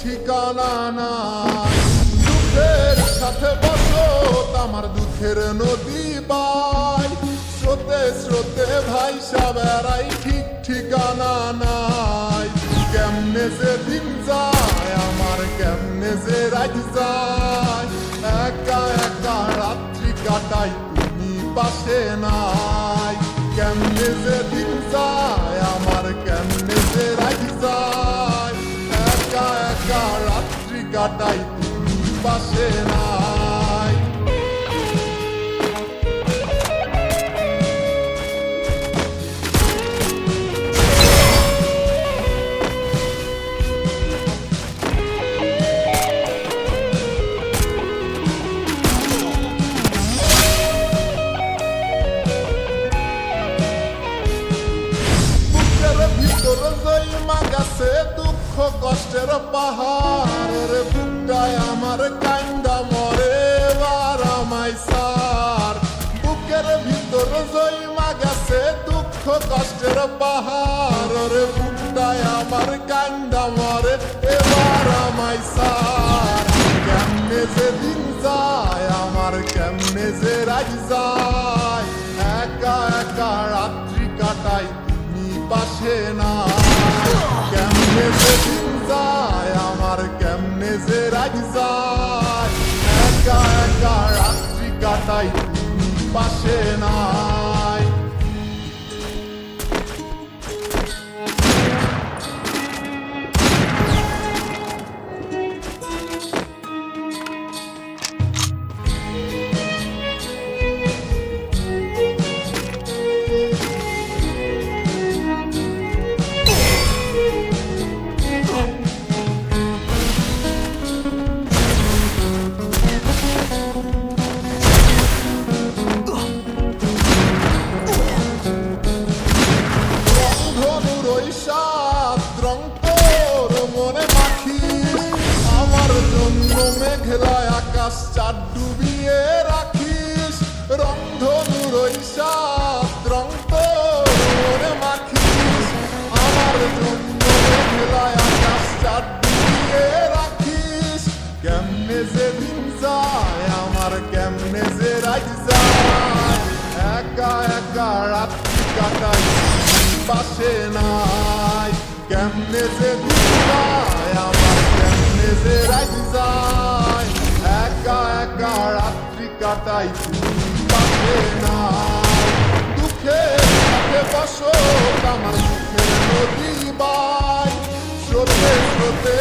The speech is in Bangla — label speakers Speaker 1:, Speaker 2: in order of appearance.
Speaker 1: ঠিকানা নাই। দুঃখের সাথে বসত আমার দুঃখের নদী বাই, স্রোতে স্রোতে ভাইসা বেড়াই ঠিক ঠিকানা নাই। কেমনে যে দিন যায় আমার, কেমনে যে রাত যায়, একা একা রাত্রি কাটাই তুমি পাশে নাই। কেমনে যে দিন যায় আমার, কেমনে যে রাত যায়, একা একা রাত্রি কাটাই তুমি পাশে নাই। ভিতর জৈমা গেছে দুঃখ কষ্টের পাহাড়ের, বুকটায় আমার কান্দা মরে এবার আমায় সার। বুকের ভিতর জৈমা গেছে দুঃখ কষ্টের পাহাড়ের, বুকটায় আমার কান্দা মরে এবার আমায় সার। কেমনে যে দিন যায় আমার, কেমনে যে রাত যায়, একা একা রাত্রি কাটাই পাশে নাই। কেমনে যে দিন যায় আমার, কেমনে যে রাত যায়, একা একা রাত্রি কাটাই তুমি পাশে নাই। মেঘলায় আকাশ চাঁদ ডুবিয়ে রাখিস, রংধনুর ওই সাত রং তোর মাখিস। আমার জন্য মেঘলায় আকাশ চাঁদ ডুবিয়ে রাখিস। কেমনে যে দিন যায় আমার, কেমনে যে রাত যায়, একা একা রাত্রি কাটাই পাশে নাই। কেমনে যে দিন যায় আমার, কেমনে যে রাত যায়, একা একা রাত্রি কাটাই তুমি পাশে নাই। দুঃখের সাথে বসত আমার দুঃখের নদী বাই, স্রোতে স্রোতে